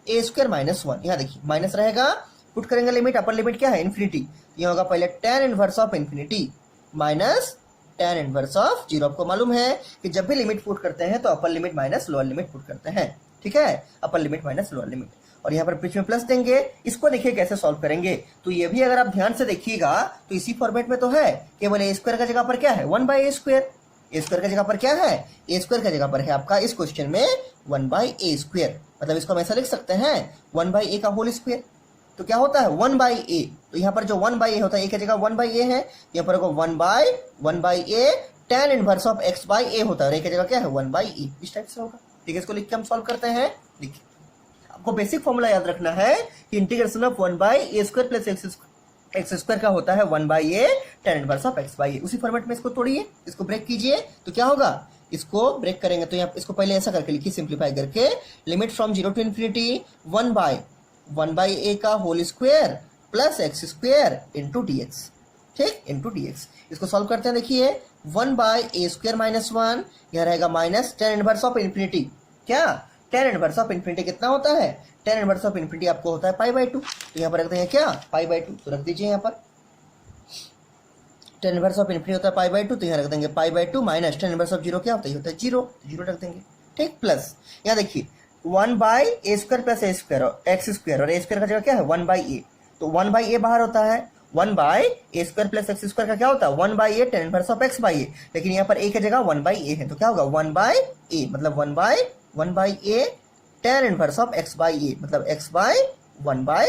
ए स्क्वायर माइनस 1, यहाँ देखिए माइनस रहेगा, पुट करेंगे लिमिट, अपर लिमिट क्या है इन्फिनिटी, यहाँ होगा पहले tan inverse of infinity minus tan inverse of 0। आपको मालूम है कि जब भी लिमिट पुट करते हैं तो upper limit minus lower limit put करते हैं। ठीक है, upper limit minus lower limit और यहाँ पर बीच में प्लस देंगे। इसको देखिए कैसे सॉल्व करेंगे, तो ये भी अगर आप ध्यान से देखिएगा तो इसी फॉर्मेट में तो है, केवल ए स्क्वायर का जगह पर क्या है 1/a²। ए स्क्वायर का जगह पर क्या है, ए स्क्वायर का जगह पर है आपका इस क्वेश्चन में 1/a²। मतलब इसको हम ऐसा लिख सकते हैं 1/a का होल स्क्वायर। तो क्या होता है 1/a, तो यहाँ पर जो 1/a होता है, ए की जगह 1/a है, यहाँ पर 1/a tan inverse of x/a होता है, और ए की जगह क्या है 1/e। इस टाइप से होगा। ठीक है, इसको लिख के हम सॉल्व करते हैं। देखिए आपको बेसिक फॉर्मूला याद रखना है कि integration of 1/a² plus x² का होता है 1/a tan inverse of x/a। उसी फॉर्मेट में इसको तोड़िए, इसको ब्रेक कीजिए, तो क्या होगा, इसको ब्रेक करेंगे तो यहाँ इसको पहले ऐसा करके लिखिए, सिंप्लीफाई करके, limit from 0 to infinity 1/a का whole square plus x² into dx। ठीक, इंटू dx। इसको सॉल्व करते हैं। देखिए 1/a² माइनस 1, यह रहेगा minus tan inverse of infinity. क्या tan इनवर्स ऑफ इन्फिनिटी कितना होता है, tan इनवर्स ऑफ इन्फिनिटी आपको होता है π/2। तो यहाँ पर रखते हैं क्या π/2, तो रख दीजिए यहाँ पर tan इनवर्स ऑफ इन्फिनिटी होता है π/2, तो यहाँ रख देंगे π/2 माइनस tan इनवर्स ऑफ 0 क्या होता है, होता है 0, 0 रख देंगे। ठीक, प्लस यहाँ देखिए 1/a² प्लस a² और x² और a² का जगह क्या है 1/a, तो 1/a बाहर होता है, 1/a² प्लस x² का क्या होता है 1/a tan inverse of x/a, लेकिन यहाँ पर a की जगह 1/a है, तो क्या होगा 1/a, मतलब 1/a tan inverse of x/a, मतलब x/1/a।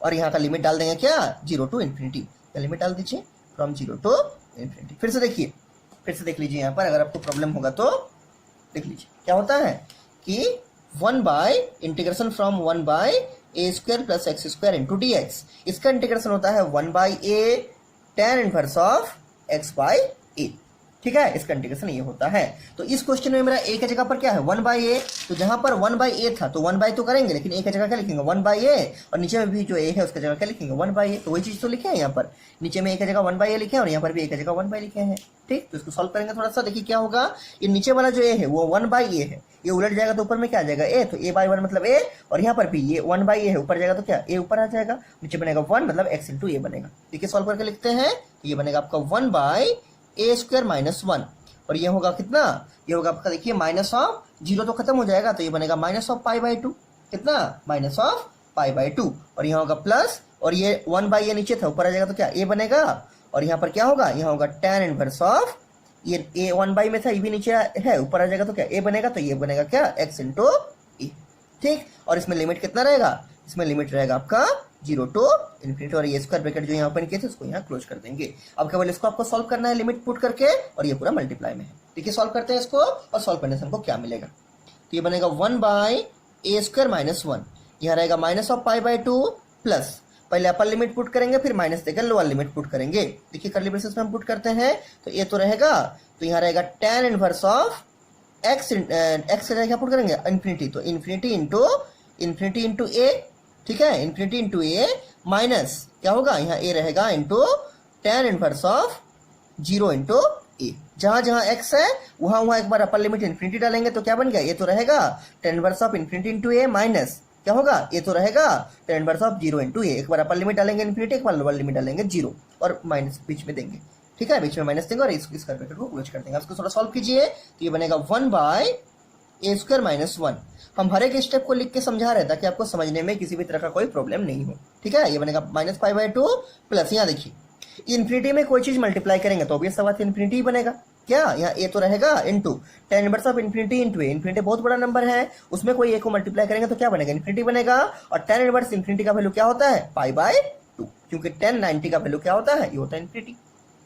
और यहाँ का लिमिट डाल देंगे क्या 0 टू इन्फिनिटी, लिमिट डाल दीजिए फ्रॉम 0 टू इन्फिनिटी। फिर से देखिए, फिर से देख लीजिए यहाँ पर, अगर आपको प्रॉब्लम होगा तो देख लीजिए क्या होता है कि integration from 1/a² plus x² into dx, इसका इंटीग्रेशन होता है 1/a tan inverse of x/a। ठीक है, इसका इंटीग्रेशन ये होता है। तो इस क्वेश्चन में मेरा a की जगह पर क्या है 1/a, तो जहां पर 1/a था तो 1/a तो करेंगे, लेकिन a की जगह क्या लिखेंगे 1/a, और नीचे में भी जो a है उसकी जगह क्या लिखेंगे 1/a, तो वही चीज तो लिखे हैं यहाँ पर, नीचे में a की जगह 1/a लिखे हैं और यहाँ पर भी a की जगह 1/a लिखे हैं। ठीक, तो इसको सॉल्व करेंगे थोड़ा सा, देखिए क्या होगा, ये नीचे वाला जो a है वो 1/a है, ये उलट जाएगा तो ऊपर में क्या आ जाएगा a, तो a/1 मतलब a, और यहाँ पर भी ये 1/a है, ऊपर जाएगा तो क्या a ऊपर आ जाएगा, नीचे बनेगा 1 मतलब x इंटू a बनेगा। देखिए सॉल्व करके लिखते हैं, तो ये बनेगा आपका 1/a² माइनस 1, और ये होगा कितना, ये होगा आपका देखिए माइनस ऑफ 0 तो खत्म हो जाएगा, तो ये बनेगा माइनस ऑफ π/2, कितना माइनस ऑफ π/2, और यहाँ होगा प्लस, और ये 1/a नीचे था ऊपर आ जाएगा तो क्या a बनेगा, और यहाँ पर क्या होगा, यहाँ होगा tan इनवर्स ऑफ, ये a 1/a में था, ये भी नीचे है ऊपर आ जाएगा तो क्या a बनेगा, तो ये बनेगा क्या x इंटू ए। ठीक, और इसमें लिमिट कितना रहेगा, इसमें लिमिट रहेगा आपका 0 टू इन्फिनिटी, और ये स्क्वायर ब्रैकेट जो यहाँ ओपन किए थे उसको यहाँ क्लोज कर देंगे। अब केवल इसको आपको सॉल्व करना है लिमिट पुट करके, और ये पूरा मल्टीप्लाई में है। ठीक है, सॉल्व करते हैं इसको, और सॉल्व करने से हमको क्या मिलेगा, तो ये बनेगा 1/a² माइनस 1, यहाँ रहेगा माइनस ऑफ π/2 प्लस, पहले अपर लिमिट पुट करेंगे फिर माइनस देकर लोअर लिमिट पुट करेंगे। देखिए करली ब्रेसेस में हम पुट करते हैं, तो ये तो रहेगा, तो यहाँ रहेगा tan इनवर्स ऑफ x क्या पुट करेंगे इन्फिनिटी, तो इन्फिनिटी इंटू a। ठीक है, इन्फिनिटी इंटू ए माइनस क्या होगा, यहाँ a रहेगा into tan inverse of 0 into a. जहां जहां x है वहां वहां एक बार अपर लिमिट इन्फिनिटी डालेंगे तो क्या बन गया, ये तो रहेगा tan inverse of infinity into A minus क्या होगा, ये तो रहेगा tan इनवर्स ऑफ 0 इंटू ए। एक बार अपर लिमिट डालेंगे इन्फिनिटी, एक बार लोअर लिमिट डालेंगे 0, और माइनस बीच में देंगे। ठीक है, बीच में माइनस देंगे और इस ब्रैकेट को क्लोज कर देंगे। इसको थोड़ा सॉल्व कीजिए, तो ये बनेगा 1/a² माइनस 1। हम हर एक स्टेप को लिख के समझा रहे ताकि आपको समझने में किसी भी तरह का कोई प्रॉब्लम नहीं हो। ठीक है, ये बनेगा माइनस π/2 प्लस, यहाँ देखिए इन्फिनिटी में कोई चीज मल्टीप्लाई करेंगे तो ऑब्वियस बात इन्फिनिटी ही बनेगा। क्या, यहाँ a तो रहेगा into tan inverse of infinity into A, infinity बहुत बड़ा नंबर है, उसमें कोई a को मल्टीप्लाई करेंगे तो क्या बनेगा इन्फिनिटी बनेगा, और tan इनवर्स इन्फिनिटी का वैल्यू क्या होता है π/2, क्योंकि tan 90 का वैल्यू क्या होता है, ये होता है इन्फिनिटी।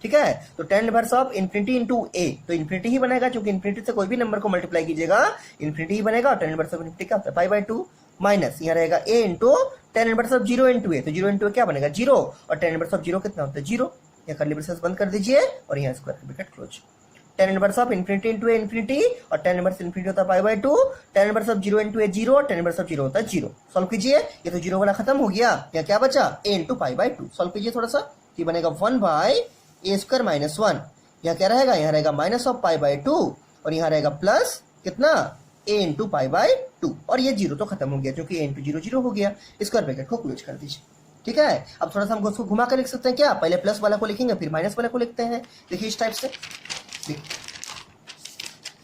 ठीक है, तो tan inverse of infinity into a, तो इन्फिनिटी ही बनेगा, क्योंकि इन्फिनिटी से कोई भी नंबर को मल्टीप्लाई कीजिएगा इन्फिनिटी ही बनेगा, और tan इनवर्स ऑफ इन्फिनिटी क्या होता है π/2 माइनस, यहाँ रहेगा a into tan inverse of 0 into a, तो 0 इंटू ए क्या बनेगा 0, और tan इनवर्स ऑफ 0 कितना होता है 0। यहाँ कर्ली ब्रेसेस बंद कर दीजिए और यहाँ square bracket close. tan inverse of infinity into A infinity, और tan इनवर्स इन्फिनिटी होता है π/2, tan inverse of 0 into A 0, tan inverse of 0 होता है 0। सॉल्व कीजिए, ये तो 0 वाला खत्म हो गया, यहाँ क्या बचा a इंटू π/2। सॉल्व कीजिए थोड़ा सा, ये बनेगा 1/a² माइनस 1, यहाँ क्या रहेगा, यहाँ रहेगा माइनस ऑफ π/2, और यहाँ रहेगा प्लस कितना a इंटू π/2, और ये 0 तो खत्म हो गया क्योंकि a इंटू 0 0 हो गया। स्क्वायर ब्रैकेट को क्लोज कर दीजिए। ठीक है, अब थोड़ा सा हम उसको घुमा कर लिख सकते हैं, क्या पहले प्लस वाला को लिखेंगे फिर माइनस वाला को लिखते हैं। देखिए इस टाइप से,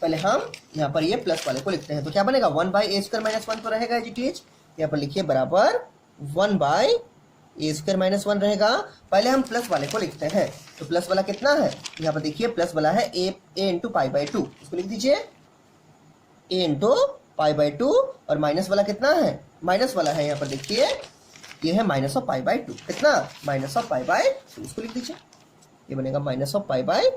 पहले हम यहाँ पर ये प्लस वाले को लिखते हैं, तो क्या बनेगा 1/a² माइनस 1 तो रहेगा जी, यहाँ पर लिखिए बराबर 1/a² - 1 रहेगा। पहले हम प्लस वाले को लिखते हैं, तो प्लस वाला कितना है, यहाँ पर देखिए प्लस वाला है a इंटू π/2, इसको लिख दीजिए a इंटू π/2, और माइनस वाला कितना है, माइनस वाला है यहाँ पर देखिए ये है -π/2, कितना -π/2, इसको लिख दीजिए, ये बनेगा -π/2।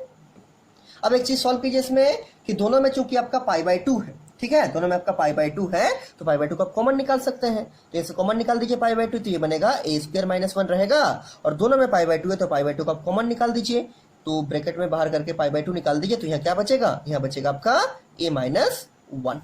अब एक चीज सॉल्व कीजिए इसमें कि दोनों में चूंकि आपका π/2 है, ठीक है, दोनों में आपका π/2 है, तो π/2 को आप कॉमन निकाल सकते हैं, तो इसे कॉमन निकाल दीजिए π/2, तो ये बनेगा a² - 1 रहेगा, और दोनों में π/2 है तो π/2 को आप कॉमन निकाल दीजिए, तो ब्रैकेट में बाहर करके π/2 निकाल दीजिए, तो यहाँ क्या बचेगा, यहाँ बचेगा आपका a-1।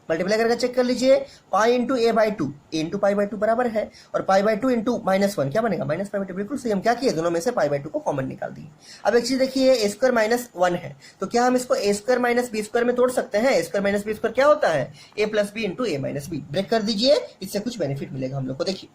मल्टीप्लाई करके चेक कर लीजिए, pi into a/2, a into π/2 बराबर है, और π/2 इंटू -1 क्या बनेगा, -π/2, बिल्कुल सही। हम क्या किए, दोनों में से π/2 को कॉमन निकाल दिए। अब एक चीज देखिए, a² - 1 है, तो क्या हम इसको a² - b² में तोड़ सकते हैं, a² - b² क्या होता है, a + b into a - b। Break कर दीजिए, इससे कुछ बेनिफिट मिलेगा हम लोग को। देखिए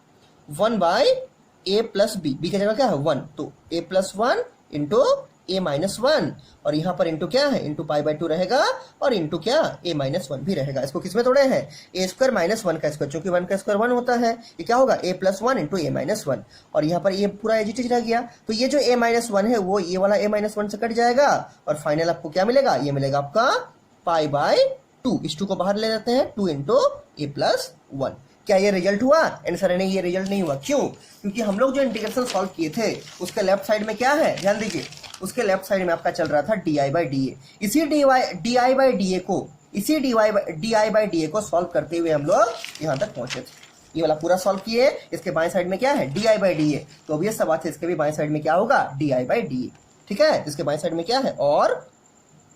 1/a + b, b की जगह क्या है 1, तो a + 1 इंटू a - 1, और यहाँ पर इंटू क्या है, इंटू π/2 रहेगा, और इंटू क्या a - 1 भी रहेगा। इसको किसमें तोड़े हैं, a² - 1 का स्क्वायर, चूंकि 1 का स्क्वायर 1 होता है, ये क्या होगा a + 1 इंटू a - 1, और यहाँ पर ये पूरा एज इट इज रह गया, तो ये जो a - 1 है वो ये वाला a - 1 से कट जाएगा, और फाइनल आपको क्या मिलेगा, ये मिलेगा आपका π/2। इस 2 को बाहर ले जाते हैं, 2 इंटू a + 1। क्या ये रिजल्ट हुआ, आंसर नहीं, ये रिजल्ट नहीं हुआ। क्यों, क्योंकि हम लोग जो इंटीग्रेशन सॉल्व किए थे उसके लेफ्ट साइड में क्या है, ध्यान दीजिए, उसके लेफ्ट साइड में आपका चल रहा था di/dA। इसी di/dA को सॉल्व करते हुए हम लोग यहाँ तक पहुंचे थे। ये वाला पूरा सॉल्व किए, इसके बाएं साइड में क्या है di/dA, तो अब ये सब बात है, इसके भी बाएं साइड में क्या होगा di/dA, ठीक है, इसके बाएं साइड में क्या है, और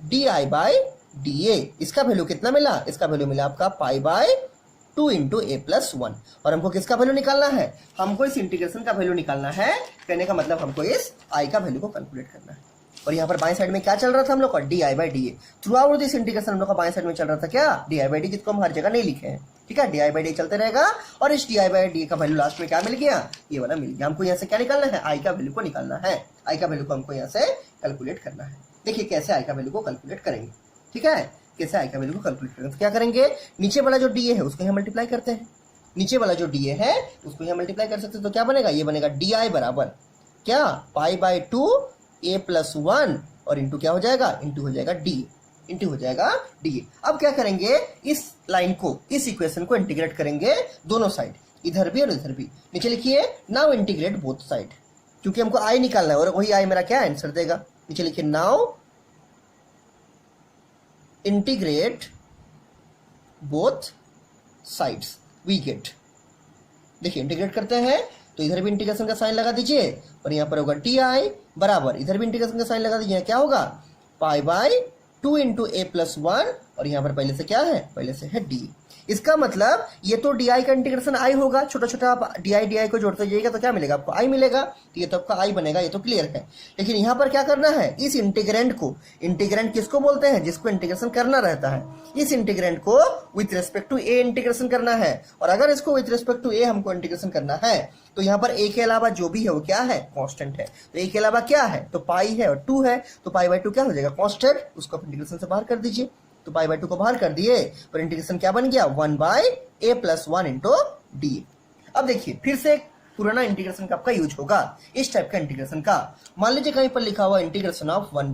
di/dA। इसका वैल्यू कितना मिला, इसका वैल्यू मिला आपका π/2 इंटू a + 1, और हमको किसका वैल्यू निकालना है, हमको इस इंटीग्रेशन का वैल्यू निकालना है, कहने का मतलब हमको इस i का वैल्यू को कैलकुलेट करना है। और यहाँ पर बाएं साइड में क्या चल रहा था हम लोग का di/dA। Through out this integration हम लोग का बाएं साइड में चल रहा था क्या, di/d, जिसको हम हर जगह नहीं लिखे हैं, ठीक है, di/d चलते रहेगा, और इस di/d का वैल्यू लास्ट में क्या मिल गया, ये वाला मिल गया। हमको यहाँ से क्या निकालना है, i का वैल्यू को निकालना है, i का वैल्यू को हमको यहाँ से कैलकुलेट करना है। देखिए कैसे i का वैल्यू को कैलकुलेट करेंगे, ठीक है, कैसे i का वैल्यू को कैलकुलेट करेंगे, तो क्या करेंगे, नीचे वाला जो dA है उसको यहाँ मल्टीप्लाई करते हैं, नीचे वाला जो dA है उसको यहाँ मल्टीप्लाई कर सकते हैं, तो क्या बनेगा, ये बनेगा di बराबर क्या π/2 a + 1, और इंटू क्या हो जाएगा, इंटू हो जाएगा dA, इंटू हो जाएगा dA। अब क्या करेंगे, इस लाइन को, इस इक्वेशन को इंटीग्रेट करेंगे दोनों साइड, इधर भी और इधर भी। नीचे लिखिए नाउ इंटीग्रेट बोथ साइड, क्योंकि हमको i निकालना है, और वही i मेरा क्या आंसर देगा। नीचे लिखिए now integrate both sides we get. देखिए इंटीग्रेट करते हैं, तो इधर भी इंटीग्रेशन का साइन लगा दीजिए, और यहाँ पर होगा di बराबर, इधर भी इंटीग्रेशन का साइन लगा दीजिए, क्या होगा π/2 इंटू a + 1, और यहाँ पर पहले से क्या है, पहले से है d। इसका मतलब ये तो di का इंटीग्रेशन i होगा, छोटा छोटा आप di को जोड़ते जाइएगा तो क्या मिलेगा आपको, i मिलेगा, तो ये तो आपका i बनेगा, ये तो क्लियर है। लेकिन यहाँ पर क्या करना है, इस इंटीग्रेंड को, इंटीग्रेंड किसको बोलते हैं, जिसको इंटीग्रेशन करना रहता है, इस इंटीग्रेंड को with respect to a integration करना है। और अगर इसको विथ रिस्पेक्ट टू a हमको इंटीग्रेशन करना है, तो यहाँ पर a के अलावा जो भी है वो क्या है, कांस्टेंट है, तो a के अलावा क्या है, तो पाई है और 2 है, तो π/2 क्या हो जाएगा, कांस्टेंट, उसको इंटीग्रेशन से बाहर कर दीजिए, तो π/2 को बाहर कर दिए, और इंटीग्रेशन क्या बन गया, 1/a + 1 इंटू dA। अब देखिए फिर से पुराना इंटीग्रेशन का आपका यूज होगा, इस टाइप का इंटीग्रेशन का। मान लीजिए कहीं पर लिखा हुआ integration of 1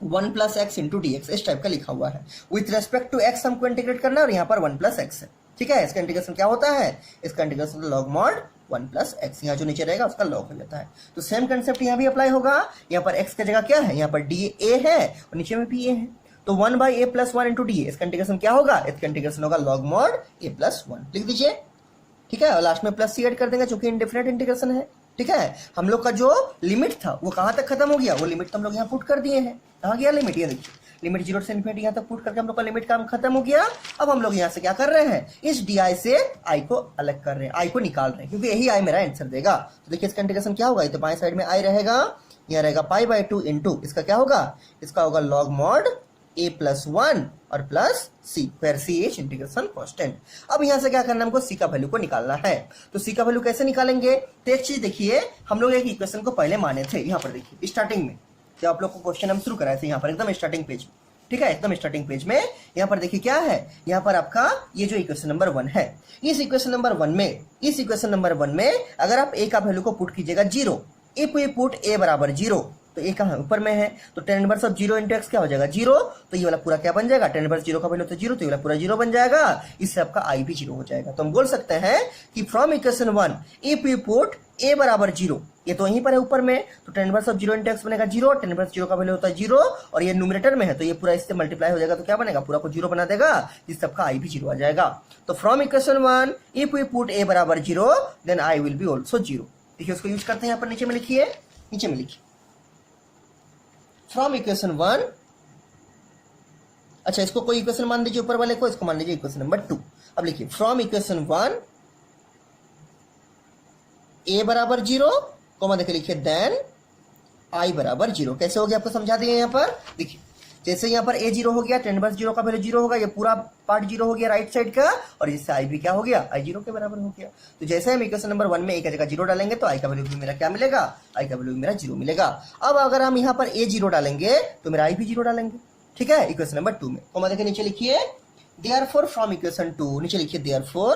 + x into dx, इस टाइप का लिखा हुआ है, विथ रेस्पेक्ट टू x हमको इंटीग्रेट करना है, और यहाँ पर 1 + x है, ठीक है। इसका इंटीग्रेशन क्या होता है, इसका इंटीग्रेशन log mod 1 + x, यहाँ जो नीचे रहेगा उसका log हो जाता है। तो सेम कंसेप्ट यहाँ भी अप्लाई होगा, यहाँ पर x की जगह क्या है, यहाँ पर dA है और नीचे में भी a है, तो 1/a + 1 इंटू dA, इसका इंटीग्रेशन क्या होगा, इसका इंटीग्रेशन होगा log mod a + 1, लिख दीजिए, ठीक है, और लास्ट में प्लस सी ऐड कर देंगे, चूंकि इंडिफरेंट इंटीग्रेशन है, ठीक है। हम लोग का जो लिमिट था वो कहाँ तक खत्म हो गया, वो लिमिट तो हम लोग यहाँ पुट कर दिए हैं, कहाँ गया लिमिट, ये देखिए लिमिट 0 से इन्फिनिटी यहाँ तक पुट करके हम लोग का लिमिट काम खत्म हो गया। अब हम लोग यहाँ से क्या कर रहे हैं, इस di से i को अलग कर रहे हैं, i को निकाल रहे हैं, क्योंकि यही i मेरा आंसर देगा। तो देखिए इसका इंटीग्रेशन क्या होगा, तो बाएं साइड में i रहेगा, यहाँ रहेगा π/2 इंटू, इसका क्या होगा, इसका होगा log mod a + 1 और plus c, where c is integration constant. अब यहाँ से क्या करना है, हमको c का वैल्यू को निकालना है। तो c का वैल्यू कैसे निकालेंगे, तो एक चीज देखिए, हम लोग एक इक्वेशन को पहले माने थे, यहाँ पर देखिए स्टार्टिंग में जब आप लोग को क्वेश्चन हम शुरू कराए थे, यहाँ पर एकदम स्टार्टिंग पेज में ठीक है, एकदम स्टार्टिंग पेज में। यहाँ पर देखिए क्या है, यहाँ पर आपका ये जो इक्वेशन नंबर 1 है, इस इक्वेशन नंबर 1 में अगर आप ए का वैल्यू को पुट कीजिएगा 0, इफ वी पुट ए बराबर 0, तो ए कहाँ ऊपर में है, तो tan inverse of 0 into x क्या हो जाएगा 0, तो ये वाला पूरा क्या बन जाएगा, tan इनवर्स 0 का वैल्यू तो 0, तो ये वाला पूरा 0 बन जाएगा, इससे आपका आई भी 0 हो जाएगा। तो हम बोल सकते हैं कि from equation 1 if we put a बराबर 0, ये तो यहीं पर है ऊपर में, तो tan inverse of 0 into x बनेगा 0, tan इनवर्स 0 का वैल्यू होता है 0, और ये न्यूमरेटर में है तो ये पूरा इससे मल्टीप्लाई हो जाएगा, तो क्या बनेगा, पूरा को 0 बना देगा, जिससे आपका आई भी 0 आ जाएगा। तो from equation 1 if we put a बराबर 0 then I will be also 0। देखिए उसको यूज करते हैं, यहाँ पर नीचे में लिखिए, नीचे में लिखिए फ्रॉम इक्वेशन 1, अच्छा इसको कोई इक्वेशन मान लीजिए ऊपर वाले को, इसको मान लीजिए इक्वेशन नंबर 2। अब लिखिए फ्रॉम इक्वेशन 1 ए बराबर 0, कोमा देखे लिखिए देन आई बराबर 0। कैसे हो गया आपको समझा दिए यहाँ पर, देखिए जैसे यहाँ पर ए 0 हो गया, tan इनवर्स 0 का वैल्यू 0 होगा, ये पूरा पार्ट 0 हो गया राइट साइड का, और जिससे आई भी क्या हो गया, आई 0 के बराबर हो गया। तो जैसे हम इक्वेशन नंबर 1 में ए का जगह 0 डालेंगे तो आई का वैल्यू भी मेरा क्या मिलेगा, आई का वैल्यू मेरा 0 मिलेगा। अब अगर हम यहाँ पर ए 0 डालेंगे तो मेरा आई भी 0 डालेंगे, ठीक है, इक्वेशन नंबर 2 में। कोमा देखे नीचे लिखिए देयरफॉर फ्रॉम इक्वेशन 2, नीचे लिखिए देयरफॉर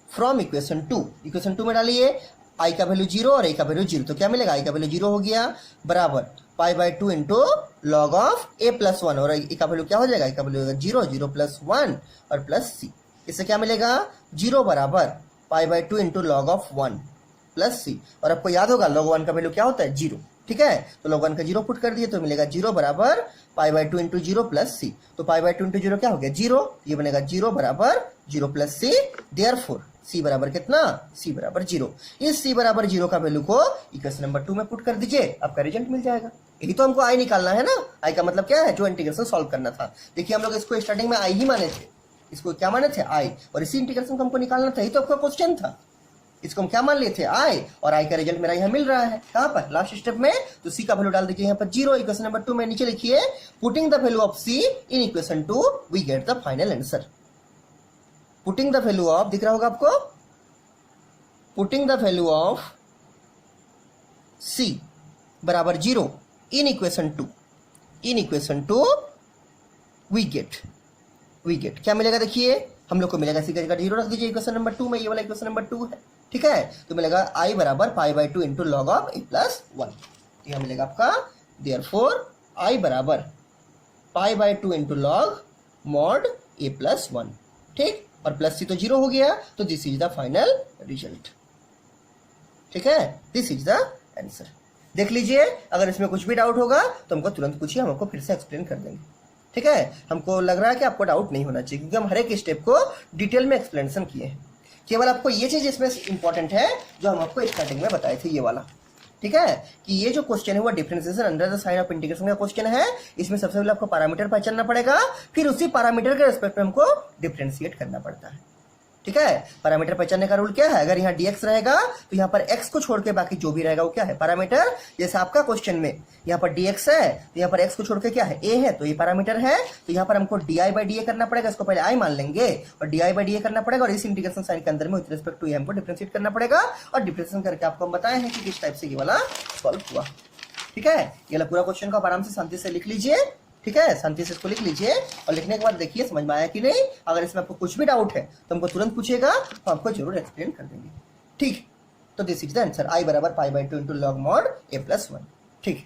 फ्रॉम इक्वेशन 2 में डालिए आई का वैल्यू 0 और ए का वैल्यू 0, तो क्या मिलेगा, आई का वैल्यू 0 हो गया बराबर π/2 into log of a plus 1, और ए का वैल्यू क्या हो जाएगा, ए का वैल्यू होगा 0, 0 प्लस 1 और प्लस सी। इससे क्या मिलेगा 0 बराबर π/2 इंटू लॉग ऑफ 1 प्लस सी, और आपको याद होगा लॉग 1 का वैल्यू क्या होता है 0, ठीक है, तो log 1 का 0 पुट कर दिए तो मिलेगा 0 बराबर π/2 इंटू 0 प्लस सी, तो π/2 इंटू 0 क्या हो गया 0, ये बनेगा 0 बराबर 0 प्लस सी, देयरफॉर सी बराबर कितना, सी बराबर 0। इस सी बराबर 0 का वैल्यू को इक्वेशन नंबर 2 में पुट कर दीजिए, आपका रिजल्ट मिल जाएगा। यही तो हमको आई निकालना है ना, आई का मतलब क्या है, जो इंटीग्रेशन सॉल्व करना था। देखिए हम लोग इसको स्टार्टिंग में आई ही माने थे, इसको क्या माने थे आई, और इसी इंटीग्रेशन को हमको निकालना था, यही तो आपका क्वेश्चन था। इसको हम क्या मान लिए थे आई, और आई का रिजल्ट मेरा यहाँ मिल रहा है कहाँ पर, लास्ट स्टेप में। तो सी का वैल्यू डाल दीजिए यहाँ पर 0, इक्वेशन नंबर 2 में। नीचे लिखिए putting the value of c in equation 2 we get the final answer. Putting the value of, दिख रहा होगा आपको, putting the value of c बराबर 0 इन इक्वेशन 2 वी गेट क्या मिलेगा, देखिए हम लोग को मिलेगा सी का जगह 0 रख दीजिए इक्वेशन नंबर 2 में, ये वाला इक्वेशन नंबर 2 है, ठीक है, तो मिलेगा आई बराबर π/2 into log of a plus 1, यह मिलेगा आपका देयरफॉर आई बराबर π/2 into log mod a plus 1, ठीक, और प्लस सी तो 0 हो गया, तो this is the final result, ठीक है, दिस इज द आंसर। देख लीजिए, अगर इसमें कुछ भी डाउट होगा तो हमको तुरंत पूछिए, हम आपको फिर से एक्सप्लेन कर देंगे, ठीक है। हमको लग रहा है कि आपको डाउट नहीं होना चाहिए, क्योंकि हम हर एक स्टेप को डिटेल में एक्सप्लेनेशन किए हैं। केवल आपको ये चीज इसमें इंपॉर्टेंट है जो हम आपको स्टार्टिंग में बताए थे, ये वाला, ठीक है, कि ये जो क्वेश्चन है वो differentiation under the sign of integration का क्वेश्चन है। इसमें सबसे पहले आपको पैरामीटर पहचानना पड़ेगा, फिर उसी पैरामीटर के रिस्पेक्ट में हमको डिफरेंशिएट करना पड़ता है, ठीक है। पैरामीटर पहचानने का रूल क्या है, अगर यहाँ dx रहेगा तो यहाँ पर x को छोड़ के बाकी जो भी रहेगा वो क्या है, पैरामीटर। जैसे आपका क्वेश्चन में यहाँ पर dx है तो यहाँ पर x को छोड़ के क्या है, a है, तो ये पैरामीटर है, तो यहाँ पर हमको di/dA करना पड़ेगा, इसको पहले i मान लेंगे और di/dA करना पड़ेगा, और इस इंटीग्रेशन साइन के अंदर में विद रिस्पेक्ट टू हमको डिफरेंशिएट करना पड़ेगा, और डिफरेंशिएशन करके आपको हम बताए हैं कि किस टाइप से ये वाला सॉल्व हुआ, ठीक है। ये पूरा क्वेश्चन को आप आराम से शांति से लिख लीजिए, ठीक है, शांति से इसको लिख लीजिए, और लिखने के बाद देखिए समझ में आया कि नहीं। अगर इसमें आपको कुछ भी डाउट है तो हमको तुरंत पूछिएगा, तो आपको जरूर एक्सप्लेन कर देंगे, ठीक। तो दिस इज द आंसर, आई बराबर π/2 into log mod a plus 1, ठीक।